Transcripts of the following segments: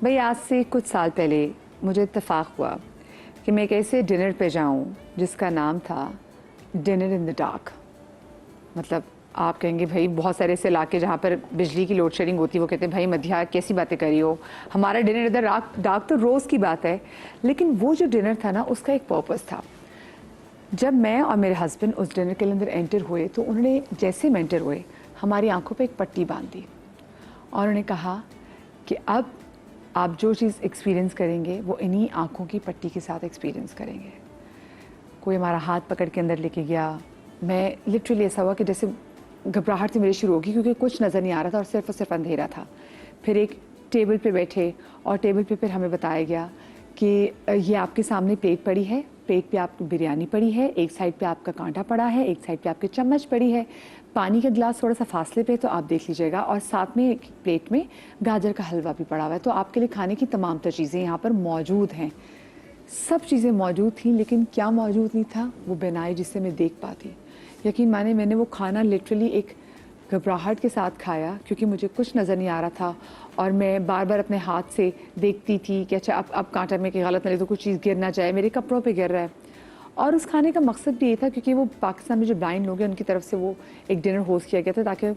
भाई आज से कुछ साल पहले मुझे इत्तेफाक हुआ कि मैं एक ऐसे डिनर पे जाऊं जिसका नाम था डिनर इन द डार्क। मतलब आप कहेंगे भाई बहुत सारे ऐसे इलाके जहाँ पर बिजली की लोड शेडिंग होती है, वो कहते हैं भाई मध्या कैसी बातें करी हो, हमारा डिनर इन द डार्क तो रोज़ की बात है। लेकिन वो जो डिनर था ना, उसका एक पर्पस था। जब मैं और मेरे हस्बैंड उस डिनर के अंदर एंटर हुए तो उन्होंने जैसे हम एंटर हुए हमारी आंखों पे एक पट्टी बांध दी और उन्होंने कहा कि अब आप जो चीज़ एक्सपीरियंस करेंगे वो इन्हीं आंखों की पट्टी के साथ एक्सपीरियंस करेंगे। कोई हमारा हाथ पकड़ के अंदर लेके गया। मैं लिटरली ऐसा हुआ कि जैसे घबराहट से मेरी शुरू होगी क्योंकि कुछ नज़र नहीं आ रहा था और सिर्फ अंधेरा था। फिर एक टेबल पे बैठे और टेबल पे फिर हमें बताया गया कि ये आपके सामने प्लेट पड़ी है, प्लेट पे आपकी बिरयानी पड़ी है, एक साइड पे आपका कांटा पड़ा है, एक साइड पे आपकी चम्मच पड़ी है, पानी का गिलास थोड़ा सा फासले पे तो आप देख लीजिएगा, और साथ में एक प्लेट में गाजर का हलवा भी पड़ा हुआ है। तो आपके लिए खाने की तमाम तर चीज़ें यहाँ पर मौजूद हैं। सब चीज़ें मौजूद थी, लेकिन क्या मौजूद नहीं था? वो बिनाई जिससे मैं देख पाती। यकीन माने मैंने वो खाना लिटरली एक घबराहट के साथ खाया क्योंकि मुझे कुछ नज़र नहीं आ रहा था और मैं बार बार अपने हाथ से देखती थी कि अच्छा अब कांटा में कि गलत नहीं तो कुछ चीज़ गिर ना जाए, मेरे कपड़ों पे गिर रहा है। और उस खाने का मकसद भी ये था क्योंकि वो पाकिस्तान में जो ब्लाइंड लोग हैं उनकी तरफ से वो एक डिनर होस्ट किया गया था ताकि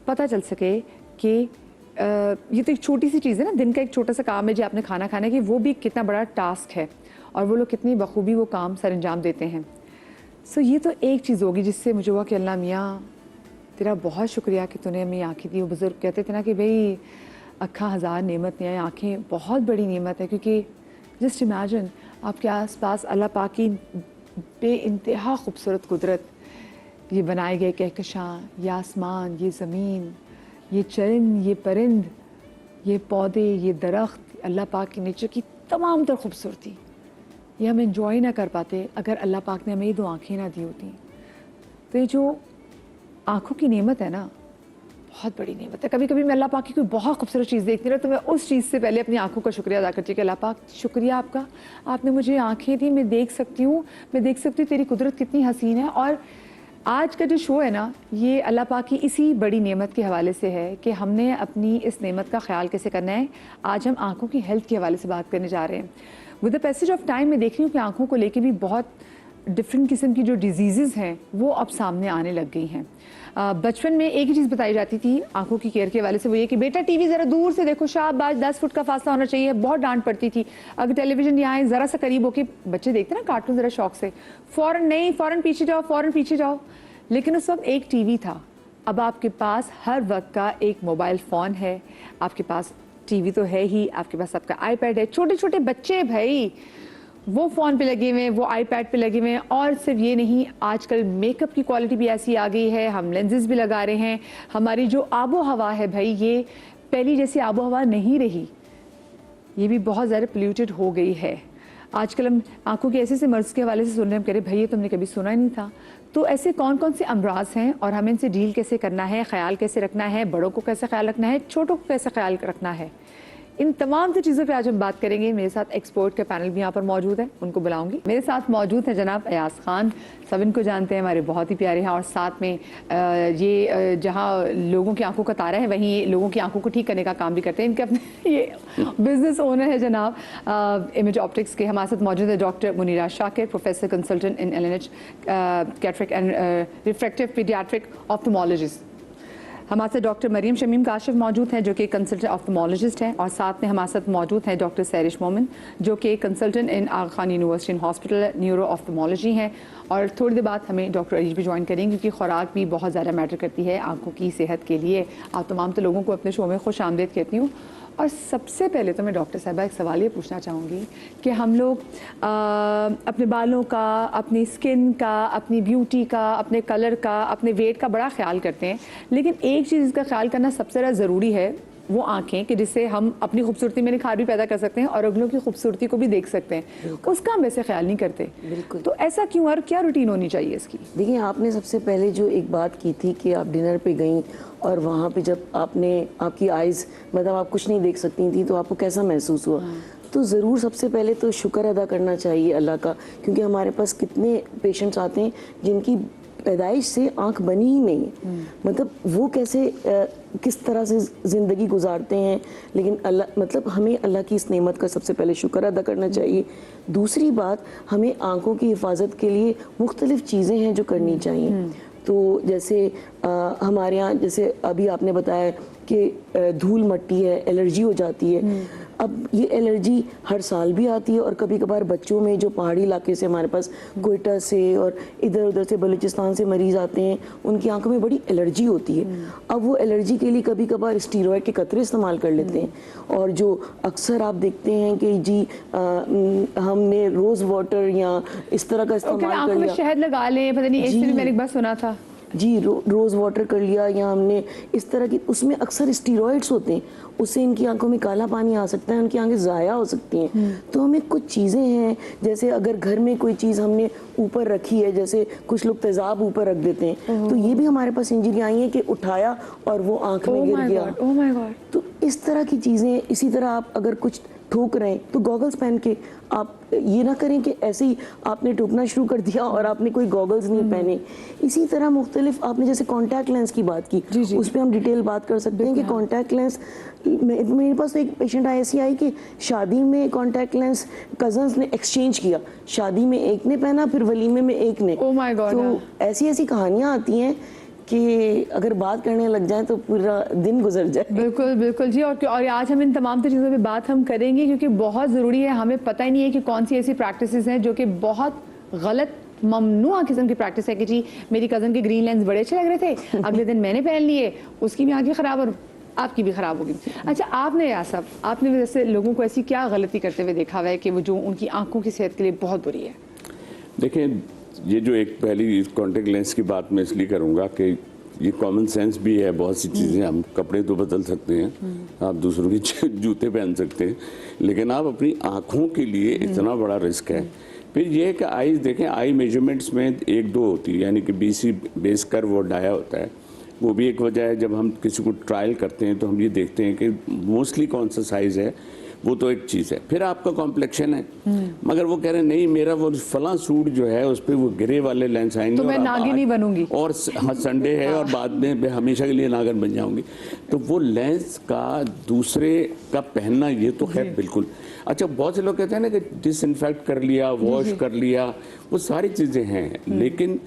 पता चल सके कि ये तो एक छोटी सी चीज़ है ना, दिन का एक छोटा सा काम है जो आपने खाना खाने की, वो भी कितना बड़ा टास्क है और वो लोग कितनी बखूबी वो काम सर अंजाम देते हैं। सो ये तो एक चीज़ होगी जिससे मुझे हुआ कि अल्लाह मियाँ तेरा बहुत शुक्रिया कि तूने हमें आँखें दी। वो बुज़ुर्ग कहते थे ना कि भाई अक्खा हज़ार नेमत नहीं है, आँखें बहुत बड़ी नेमत है क्योंकि जस्ट इमेजिन आपके आसपास अल्लाह पाक की बेइंतहा खूबसूरत कुदरत, ये बनाए गए कहकशां, ये आसमान, ये ज़मीन, ये चरिंद, ये परिंद, ये पौधे, ये दरख्त, अल्लाह पाक की नेचर की तमाम तर खूबसूरती, ये हम एंजॉय ना कर पाते अगर अल्लाह पाक ने हमें ये दो आँखें ना दी होती। तो ये जो आँखों की नेमत है ना, बहुत बड़ी नेमत है। कभी कभी मैं अल्लाह पाक की कोई बहुत खूबसूरत चीज़ देखती हूँ तो मैं उस चीज़ से पहले अपनी आँखों का शुक्रिया अदा करती हूँ कि अल्लाह पाक शुक्रिया आपका, आपने मुझे आँखें दी, मैं देख सकती हूँ, मैं देख सकती हूँ तेरी कुदरत कितनी हसीन है। और आज का जो शो है ना, ये अल्लाह पाक की इसी बड़ी नेमत के हवाले से है कि हमने अपनी इस नेमत का ख्याल कैसे करना है। आज हम आँखों की हेल्थ के हवाले से बात करने जा रहे हैं। With the passage of time मैं देख रही हूँ कि आँखों को लेकर भी बहुत डिफरेंट किस्म की जो डिजीज़ हैं वो अब सामने आने लग गई हैं। बचपन में एक ही चीज़ बताई जाती थी आंखों की केयर के हवाले से, वो ये कि बेटा टीवी ज़रा दूर से देखो, शाबाश 10 फुट का फासला होना चाहिए। बहुत डांट पड़ती थी अगर टेलीविज़न यहाँ ज़रा सा करीब होके बच्चे देखते ना कार्टून ज़रा शौक से, फ़ौरन नहीं, फ़ौरन पीछे जाओ, फ़ौरन पीछे जाओ। लेकिन उस वक्त एक टीवी था, अब आपके पास हर वक्त का एक मोबाइल फ़ोन है, आपके पास टीवी तो है ही, आपके पास आपका आईपैड है। छोटे छोटे बच्चे भाई वो फ़ोन पे लगे हुए हैं, वो आईपैड पे लगे हुए हैं। और सिर्फ ये नहीं, आजकल मेकअप की क्वालिटी भी ऐसी आ गई है, हम लेंसेज भी लगा रहे हैं। हमारी जो आबो हवा है भाई, ये पहली जैसी आबो हवा नहीं रही, ये भी बहुत ज़्यादा पोल्यूटेड हो गई है। आजकल हम आंखों के ऐसे मर्ज़ के हवाले से सुन रहे हैं, हम कह रहे भाई ये तुमने कभी सुना ही नहीं था। तो ऐसे कौन कौन से अमराज हैं और हमें इनसे डील कैसे करना है, ख्याल कैसे रखना है, बड़ों को कैसे ख्याल रखना है, छोटों को कैसे ख्याल रखना है, इन तमाम से चीज़ों पे आज हम बात करेंगे। मेरे साथ एक्सपर्ट का पैनल भी यहाँ पर मौजूद है, उनको बुलाऊंगी। मेरे साथ मौजूद है जनाब अयाज खान, सब इनको जानते हैं, हमारे बहुत ही प्यारे हैं। और साथ में ये जहाँ लोगों की आंखों का तारा है, वहीं लोगों की आंखों को ठीक करने का काम भी करते हैं। इनके अपने ये बिजनेस ओनर है जनाब इमेज ऑप्टिक्स के। हमारे साथ मौजूद है doctor Munira Shakir, professor consultant in LNH cataract and refractive paediatric ophthalmologist. हमारे साथ डॉक्टर मरीम शमीम काशिफ मौजूद हैं जो कि कंसल्टेंट ऑप्थेमोलॉजिस्ट हैं। और साथ में हमारे साथ मौजूद हैं डॉक्टर सैरिश मोमिन जो कि consultant in Aga Khan university in hospital neuro ophthalmology हैं। और थोड़ी देर बाद हमें डॉक्टर अरीज भी ज्वाइन करेंगे क्योंकि खुराक भी बहुत ज़्यादा मैटर करती है आंखों की सेहत के लिए। आप तमाम तो लोगों को अपने शो में खुश आमदीद कहती हूँ। और सबसे पहले तो मैं डॉक्टर साहबा एक सवाल ये पूछना चाहूँगी कि हम लोग अपने बालों का, अपनी स्किन का, अपनी ब्यूटी का, अपने कलर का, अपने वेट का बड़ा ख्याल करते हैं, लेकिन एक चीज़ इसका ख्याल करना सबसे ज़्यादा ज़रूरी है, वो आँखें, कि जिससे हम अपनी खूबसूरती में निखार भी पैदा कर सकते हैं और अगलों की खूबसूरती को भी देख सकते हैं। उसका हम वैसे ख्याल नहीं करते। बिल्कुल। तो ऐसा क्यों और क्या रूटीन होनी चाहिए इसकी? देखिए, आपने सबसे पहले जो एक बात की थी कि आप डिनर पे गई और वहाँ पे जब आपकी आइज़, मतलब आप कुछ नहीं देख सकती थी, तो आपको कैसा महसूस हुआ? तो ज़रूर सबसे पहले तो शुक्र अदा करना चाहिए अल्लाह का, क्योंकि हमारे पास कितने पेशेंट्स आते हैं जिनकी पैदाइश से आंख बनी ही नहीं है। मतलब वो कैसे किस तरह से ज़िंदगी गुजारते हैं, लेकिन अल्लाह मतलब हमें अल्लाह की इस नेमत का सबसे पहले शुक्र अदा करना चाहिए। दूसरी बात, हमें आंखों की हिफाजत के लिए मुख्तलिफ़ चीज़ें हैं जो करनी चाहिए। तो जैसे हमारे यहाँ जैसे अभी आपने बताया कि धूल मट्टी है, एलर्जी हो जाती है। अब ये एलर्जी हर साल भी आती है और कभी कभार बच्चों में जो पहाड़ी इलाके से हमारे पास कोयटा से और इधर उधर से बलूचिस्तान से मरीज़ आते हैं, उनकी आंखों में बड़ी एलर्जी होती है। अब वो एलर्जी के लिए कभी कभार स्टीरॉयड के कतरे इस्तेमाल कर लेते हैं। और जो अक्सर आप देखते हैं कि जी हमने रोज़ वाटर या इस तरह का इस्तेमाल कर लिया, शहद लगा लें, पता नहीं ऐसे भी मैंने एक बार सुना था जी, रोज़ वाटर कर लिया, या हमने इस तरह की, उसमें अक्सर स्टीरॉइड्स होते हैं, उससे इनकी आंखों में काला पानी आ सकता है, उनकी आंखें ज़ाया हो सकती हैं। तो हमें कुछ चीज़ें हैं, जैसे अगर घर में कोई चीज़ हमने ऊपर रखी है, जैसे कुछ लोग तेज़ाब ऊपर रख देते हैं, तो ये भी हमारे पास इंजरी आई है कि उठाया और वो आंख में गिर गया। Oh my God. तो इस तरह की चीज़ें, इसी तरह आप अगर कुछ ठोक रहे हैं तो गॉगल्स पहन के, आप ये ना करें कि ऐसे ही आपने ठोकना शुरू कर दिया और आपने कोई गॉगल्स नहीं पहने। इसी तरह मुख्तलिफ, आपने जैसे कॉन्टैक्ट लेंस की बात की, उस पर हम डिटेल बात कर सकते हैं कि कॉन्टैक्ट लेंस, मेरे पास तो एक पेशेंट ऐसी आई कि शादी में कॉन्टैक्ट लेंस कजन्स ने एक्सचेंज किया, शादी में एक ने पहना, फिर वलीमे में एक ने। Oh my God. तो ऐसी ऐसी कहानियाँ आती हैं कि अगर बात करने लग जाए तो पूरा दिन गुजर जाए। बिल्कुल बिल्कुल जी। और आज हम इन तमाम चीज़ों पे बात हम करेंगे क्योंकि बहुत ज़रूरी है। हमें पता ही नहीं है कि कौन सी ऐसी प्रैक्टिसेस हैं जो कि बहुत गलत ममनुआ किस्म की प्रैक्टिस है कि जी मेरी कज़न के ग्रीन लेंस बड़े अच्छे लग रहे थे, अगले दिन मैंने पहन लिए, उसकी भी आंखें ख़राब और आपकी भी ख़राब होगी। अच्छा, आपने यासब, आपने वैसे लोगों को ऐसी क्या गलती करते हुए देखा हुआ है कि वो जो उनकी आंखों की सेहत के लिए बहुत बुरी है? देखिए, ये जो एक पहली कॉन्टेक्ट लेंस की बात मैं इसलिए करूँगा कि ये कॉमन सेंस भी है। बहुत सी चीज़ें, हम कपड़े तो बदल सकते हैं, आप दूसरों के जूते पहन सकते हैं, लेकिन आप अपनी आँखों के लिए इतना बड़ा रिस्क है। फिर ये है कि आईज देखें, आई मेजरमेंट्स में 1-2 होती है, यानी कि BC बेस कर्व और डाया होता है। वो भी एक वजह है। जब हम किसी को ट्रायल करते हैं तो हम ये देखते हैं कि मोस्टली कौन सा साइज़ है, वो तो एक चीज़ है। फिर आपका कॉम्प्लेक्शन है, मगर वो कह रहे हैं नहीं, मेरा वो फलां सूट जो है उस पर वो ग्रे वाले लेंस आएंगे तो मैं नागिन ही बनूंगी, और हाँ संडे है और बाद में मैं हमेशा के लिए नागिन बन जाऊंगी। तो वो लेंस का दूसरे का पहनना, ये तो खैर बिल्कुल। अच्छा, बहुत से लोग कहते हैं ना कि डिसइंफेक्ट कर लिया, वॉश कर लिया, वो सारी चीज़ें हैं, लेकिन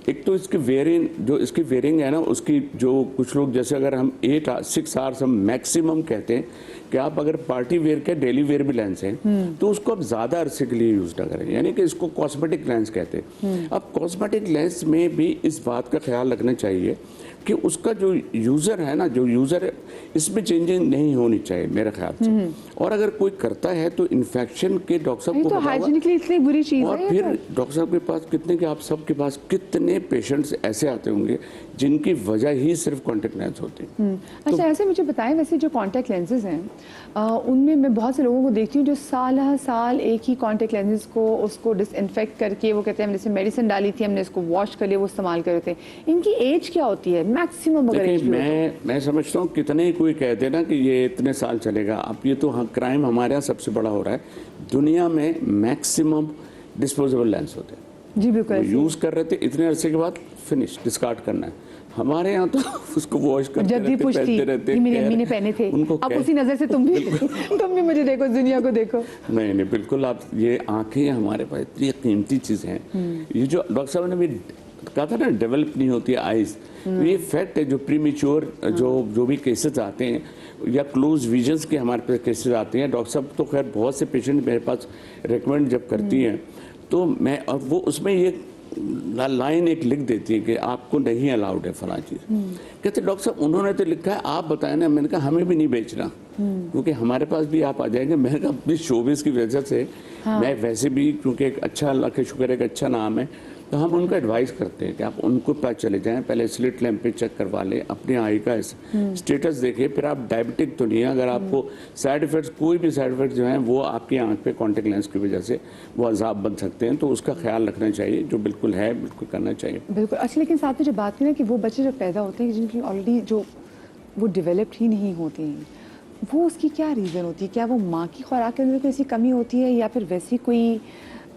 एक तो इसकी वेयरिंग, जो इसकी वेयरिंग है ना, उसकी जो कुछ लोग, जैसे अगर हम 6 आवर्स हम मैक्सिमम कहते हैं कि आप अगर पार्टी वेयर के डेली वेयर भी लेंस हैं तो उसको आप ज़्यादा अरसे के लिए यूज़ ना करें, यानी कि इसको कॉस्मेटिक लेंस कहते हैं। अब कॉस्मेटिक लेंस में भी इस बात का ख्याल रखना चाहिए कि उसका जो यूज़र है ना, जो यूज़र है, इसमें चेंजिंग नहीं होनी चाहिए मेरे ख्याल से। और अगर कोई करता है तो इन्फेक्शन के डॉक्टर साहब को तो हाइजीनिकली इतनी बुरी चीज़ है। और फिर डॉक्टर साहब के पास कितने के, आप सबके पास कितने पेशेंट्स ऐसे आते होंगे जिनकी वजह ही सिर्फ कॉन्टैक्ट लेंस होती है। अच्छा, ऐसे मुझे बताएं, वैसे जो कॉन्टैक्ट लेंसेज हैं उनमें मैं बहुत से लोगों को देखती हूँ जो साल एक ही कॉन्टैक्ट लेंसेज को उसको डिसइंफेक्ट करके, वो कहते हैं हमने जैसे मेडिसिन डाली थी, हमने इसको वॉश कर लिया, वो इस्तेमाल कर रहे थे। इनकी एज क्या होती है मैक्सिमम? अगर मैं समझता हूँ कितने कोई कहते हैं ना कि ये इतने साल चलेगा। अब ये तो क्राइम हमारे यहाँ सबसे बड़ा हो रहा है। दुनिया में मैक्सिमम डिस्पोजेबल लेंस होते हैं जी, बिल्कुल यूज़ कर रहे थे, इतने अरसे के बाद फिनिश डिस्कार्ड करना है। हमारे यहाँ तो उसको वॉश करते रहते, पहनते रहते। मेरी अम्मी ने पहने थे, अब उसी नज़र से तुम भी मुझे देखो, दुनिया को देखो। नहीं, बिल्कुल। आप ये आंखें हमारे पास इतनी कीमती चीज़ हैं। ये जो डॉक्टर साहब ने भी कहा था ना, डेवलप नहीं होती है आइज़, ये फैक्ट है। जो प्रीमेच्योर जो भी केसेस आते हैं या क्लोज विजन्स के हमारे पास केसेस आते हैं, डॉक्टर साहब तो खैर बहुत से पेशेंट मेरे पास रिकमेंड जब करती हैं तो मैं, और वो उसमें ये लाइन एक लिख देती है कि आपको नहीं अलाउड है फला चीज़। कहते डॉक्टर साहब उन्होंने तो लिखा है, आप बताएं ना। मैंने कहा हमें भी नहीं बेचना, क्योंकि हमारे पास भी आप आ जाएंगे। मैंने कहा अपनी शोबिस की वजह से मैं वैसे भी, क्योंकि एक अच्छा, अल्लाह के शुक्र, एक अच्छा नाम है, तो हम उनको एडवाइस करते हैं कि आप उनको पास चले जाएं, पहले स्लिट लैंप पे चेक करवा लें, अपने आई का स्टेटस देखिए। फिर आप डायबिटिक तो नहीं है, अगर आपको साइड इफेक्ट्स, कोई भी साइड इफेक्ट जो हैं वो आपकी आंख पे कॉन्टैक्ट लेंस की वजह से वो अजाब बन सकते हैं, तो उसका ख्याल रखना चाहिए। जो बिल्कुल है, बिल्कुल करना चाहिए। बिल्कुल। अच्छा, लेकिन साथ में जो बात की ना कि वो बच्चे जब पैदा होते हैं जिनकी ऑलरेडी जो वो डेवलप्ड ही नहीं होते हैं, वो उसकी क्या रीज़न होती है? क्या वो माँ की खुराक के अंदर कोई ऐसी कमी होती है या फिर वैसी कोई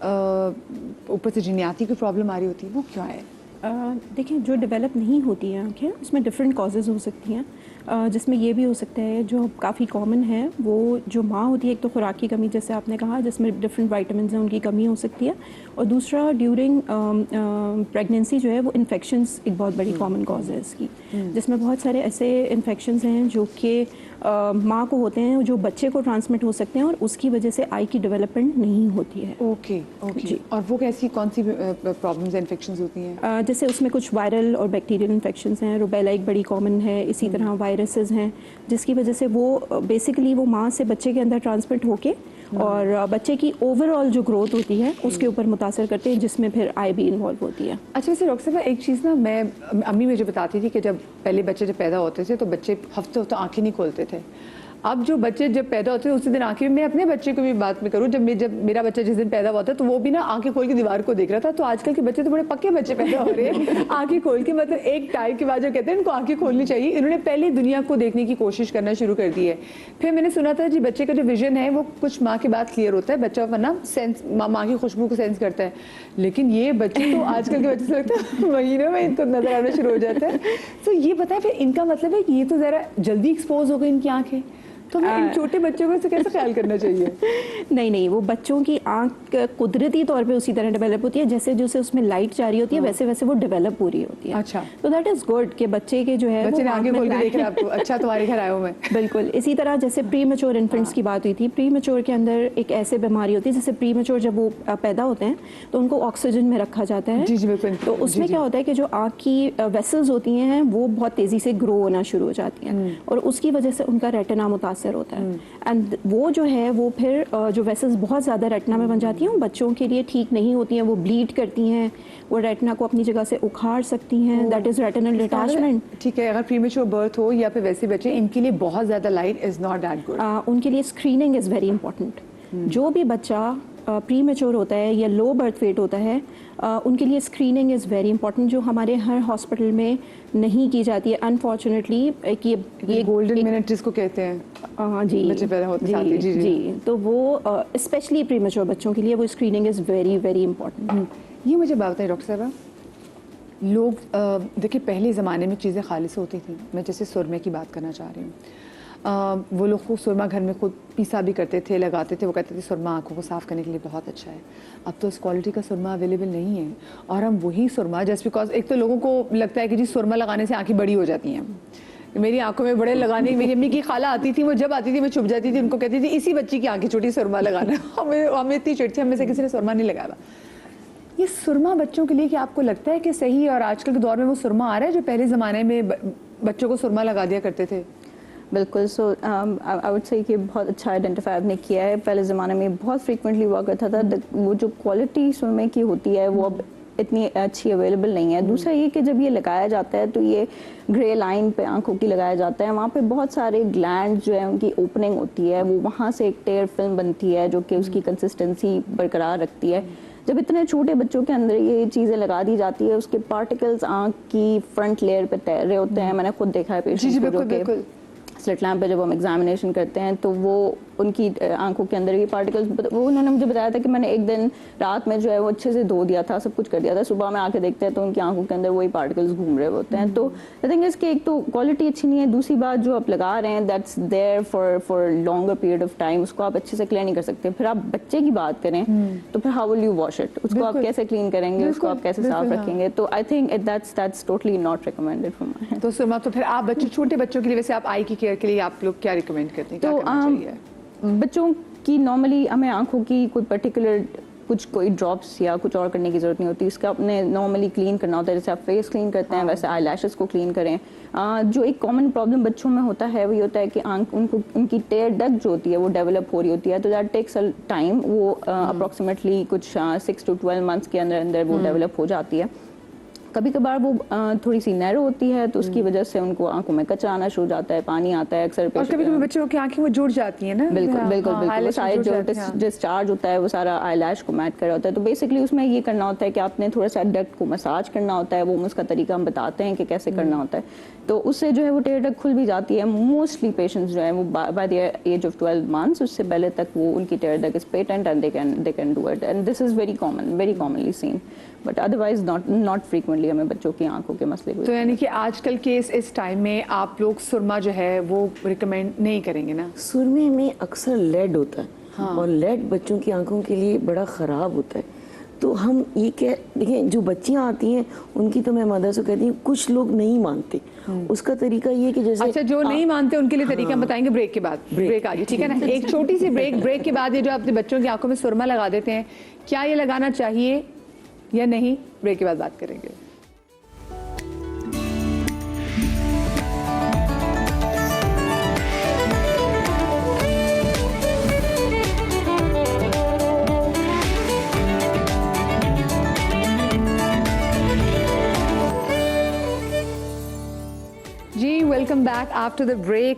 ऊपर से जीनियाती कोई प्रॉब्लम आ रही होती है? वो क्या है? देखिए, जो डेवलप नहीं होती हैं आँखें, उसमें डिफरेंट कॉजेज़ हो सकती हैं, जिसमें ये भी हो सकता है, जो काफ़ी कॉमन है, वो जो माँ होती है, एक तो खुराक की कमी जैसे आपने कहा, जिसमें डिफरेंट वाइटामिन हैं, उनकी कमी हो सकती है, और दूसरा ड्यूरिंग प्रेगनेंसी जो है वो इन्फेक्शंस एक बहुत बड़ी कॉमन कॉज है इसकी, जिसमें बहुत सारे ऐसे इन्फेक्शंस हैं जो कि माँ को होते हैं, जो बच्चे को ट्रांसमिट हो सकते हैं, और उसकी वजह से आई की डेवलपमेंट नहीं होती है। Okay okay. और वो कैसी कौन सी प्रॉब्लम्स इन्फेक्शंस होती हैं? जैसे उसमें कुछ वायरल और बैक्टीरियल इन्फेक्शंस हैं, रुबेला एक बड़ी कॉमन है, इसी तरह वायरसेस हैं, जिसकी वजह से वो बेसिकली वो माँ से बच्चे के अंदर ट्रांसमिट होके और बच्चे की ओवरऑल जो ग्रोथ होती है उसके ऊपर मुतासर करते हैं, जिसमें फिर आई भी इन्वॉल्व होती है। अच्छा, वैसे डॉक्टर साहब एक चीज़ ना, मैं अम्मी मुझे बताती थी कि जब पहले बच्चे जब पैदा होते थे तो बच्चे हफ्ते हफ्ते आंखें नहीं खोलते थे। अब जो बच्चे जब पैदा होते हैं उसी दिन आंखें, मैं अपने बच्चे को भी बात में करूँ, जब मेरा बच्चा जिस दिन पैदा हुआ था तो वो भी ना आंखें खोल के दीवार को देख रहा था। तो आजकल के बच्चे तो बड़े पक्के बच्चे पैदा हो रहे हैं आंखें खोल के, मतलब एक टाइम के बाद जो कहते हैं इनको आंखें खोलनी चाहिए, इन्होंने पहले दुनिया को देखने की कोशिश करना शुरू कर दी है। फिर मैंने सुना था जी बच्चे का जो विजन है वो कुछ माह के बाद क्लियर होता है, बच्चा वरना सेंस माँ की खुशबू को सेंस करता है, लेकिन ये बच्चे तो आजकल के बच्चे से लगता है महीनों में इनको नजर आना शुरू हो जाता है। तो ये बताए फिर इनका मतलब है कि ये तो ज़रा जल्दी एक्सपोज हो गई इनकी आंखें, तो इन छोटे बच्चों को इसे कैसे ख्याल करना चाहिए? नहीं, वो बच्चों की आंख कुदरती तौर पे उसी तरह डेवलप होती है, जैसे जैसे उसमें लाइट जा रही होती है वैसे वैसे वो डेवलप हो रही होती है। अच्छा, तो दैट इज गुड कि बच्चे के जो है बच्चे ने आगे खोल के देख रहा है आपको, अच्छा तुम्हारे घर आया हूं मैं। बिल्कुल। इसी तरह जैसे प्री मैच्योर इन्फेंट्स की बात हुई थी, प्री मैच्योर के अंदर एक ऐसे बीमारी होती है, जैसे प्री मैच्योर जब वो पैदा होते हैं तो उनको ऑक्सीजन में रखा जाता है। जी जी बिल्कुल। तो उसमें क्या होता है कि जो आँख की वेसल्स होती हैं वो बहुत तेज़ी से ग्रो होना शुरू हो जाती हैं, और उसकी वजह से उनका रेटिना मुतासर होता है, एंड वो जो है वो फिर जो वेसल्स बहुत ज़्यादा रेटिना में बन जाती हैं, बच्चों के लिए ठीक नहीं होती हैं, वो ब्लीड करती हैं, वो रेटिना को अपनी जगह से उखाड़ सकती हैं, दैट इज़ रेटिनल डिटैचमेंट। ठीक है, अगर प्रीमेच्योर बर्थ हो या फिर वैसे बच्चे, इनके लिए बहुत ज़्यादा light is not that good. उनके लिए स्क्रीनिंग इज़ वेरी इंपॉर्टेंट। जो भी बच्चा प्री मैच्योर होता है या लो बर्थ वेट होता है, उनके लिए स्क्रीनिंग इज़ वेरी इंपॉर्टेंट, जो हमारे हर हॉस्पिटल में नहीं की जाती है अनफॉर्चुनेटली। ये गोल्डन मिनट जिसको कहते हैं, जी बच्चे पैदा होते साथ ही, जी, तो वो स्पेशली प्री मैच्योर बच्चों के लिए वो screening is very very important. ये मुझे बात बताइए डॉक्टर साहब, लोग देखिए पहले ज़माने में चीज़ें खालिश होती थी, मैं जैसे सुरमे की बात करना चाह रही हूँ, वो लोग खूब सुरमा घर में खुद पीसा भी करते थे, लगाते थे, वो कहते थे सुरमा आँखों को साफ़ करने के लिए बहुत अच्छा है। अब तो इस क्वालिटी का सुरमा अवेलेबल नहीं है, और हम वही सुरमा जस्ट बिकॉज, एक तो लोगों को लगता है कि जी सुरमा लगाने से आँखें बड़ी हो जाती हैं, मेरी आंखों में बड़े लगाने, मेरी अम्मी की खाला आती थी, वो जब आती थी मैं छुप जाती थी, उनको कहती थी इसी बच्ची की आंखें छोटी, सुरमा लगाना। हमें इतनी चिढ़ थी, हमें से किसी ने सुरमा नहीं लगाया। ये सुरमा बच्चों के लिए क्या आपको लगता है कि सही है, और आजकल के दौर में वो सुरमा आ रहा है जो पहले ज़माने में बच्चों को सुरमा लगा दिया करते थे? बिल्कुल। सो आई वुड से कि बहुत अच्छा आइडेंटिफाई आपने किया है। पहले ज़माने में बहुत फ्रीक्वेंटली हुआ करता था, वो जो क्वालिटी सुरमे की होती है वो अब इतनी अच्छी अवेलेबल नहीं है। दूसरा ये कि जब ये लगाया जाता है तो ये ग्रे लाइन पे आंखों की लगाया जाता है, वहाँ पे बहुत सारे ग्लैंड जो है उनकी ओपनिंग होती है, वो वहाँ से एक टेयर फिल्म बनती है जो कि उसकी कंसिस्टेंसी बरकरार रखती है। जब इतने छोटे बच्चों के अंदर ये चीज़ें लगा दी जाती है, उसके पार्टिकल्स आंख की फ्रंट लेयर पे तैर रहे होते हैं। मैंने खुद देखा है पेशेंट्स को जो कि स्लिट लैम्प पे जब हम एग्जामिनेशन करते हैं तो वो उनकी आंखों के अंदर ये पार्टिकल्स, वो उन्होंने मुझे बताया था कि मैंने एक दिन रात में जो है वो अच्छे से धो दिया था, सब कुछ कर दिया था, सुबह में आके देखते हैं तो उनकी आंखों के अंदर वही पार्टिकल्स घूम रहे होते हैं। तो आई थिंक इसकी एक तो क्वालिटी अच्छी नहीं है, दूसरी बात जो आप लगा रहे हैं that's there for longer period of time, उसको आप अच्छे से क्लियर नहीं कर सकते। फिर आप बच्चे की बात करें तो फिर how will you wash it, उसको आप कैसे क्लीन करेंगे, उसको आप कैसे साफ रखेंगे? तो I think that's totally not recommended for my. तो सुरमा, तो फिर आप बच्चे, छोटे बच्चों के लिए वैसे आप आई की केयर के लिए आप लोग क्या रिकमेंड करते हैं, क्या करना चाहिए? बच्चों की नॉर्मली हमें आंखों की कोई पर्टिकुलर कोई ड्रॉप्स या कुछ और करने की ज़रूरत नहीं होती, इसका अपने नॉर्मली क्लीन करना होता है, जैसे आप फेस क्लीन करते हैं वैसे आई लैशेस को क्लीन करें। जो एक कॉमन प्रॉब्लम बच्चों में होता है वो ये होता है कि उनकी टेयर डक्ट जो होती है वो डेवलप हो रही होती है, तो दैट टेक्स अ टाइम, वो अप्रॉक्सीमेटली कुछ 6 to 12 मंथ्स के अंदर वो डेवलप हो जाती है। कभी कभार वो थोड़ी सी नैरो होती है तो उसकी वजह से उनको आंखों में कचरा आना शुरू हो जाता है, पानी आता है अक्सर। और कभी कभी बच्चों की आंखें वो जुड़ जाती है ना। बिल्कुल बिल्कुल बिल्कुल, वो सारे जो डिस्चार्ज होता है वो सारा आई लैश को मैट कर रहा होता है। तो बेसिकली उसमें ये करना होता है कि आपने थोड़ा सा डक्ट को मसाज करना होता है, वो उसका तरीका हम बताते हैं कि कैसे करना होता है, तो उससे जो है वो टेयर डक्ट खुल भी जाती है। मोस्टली पेशेंट्स जो है वो by the age of 12 months, उससे पहले तक वो उनकी tear duct is patent and they can do it, and this is very commonly seen, but otherwise not frequently particularly हमें बच्चों की आंखों के मसले को। तो यानी कि आजकल के इस टाइम में आप लोग सुरमा जो है वो रिकमेंड नहीं करेंगे ना? सुरमे में अक्सर लेड होता है और लेड बच्चों की आंखों के लिए बड़ा ख़राब होता है। तो हम ये कह देखिए, जो बच्चियां आती हैं उनकी तो मैं मदर से कहती हूँ, कुछ लोग नहीं मानते। उसका तरीका ये कि जैसे अच्छा, जो नहीं मानते उनके लिए तरीका बताएंगे ब्रेक के बाद। ब्रेक आ गई, ठीक है ना? एक छोटी सी ब्रेक के बाद ये जो अपने बच्चों की आंखों में सुरमा लगा देते हैं, क्या ये लगाना चाहिए या नहीं, ब्रेक के बाद बात करेंगे। जी, welcome back after the break.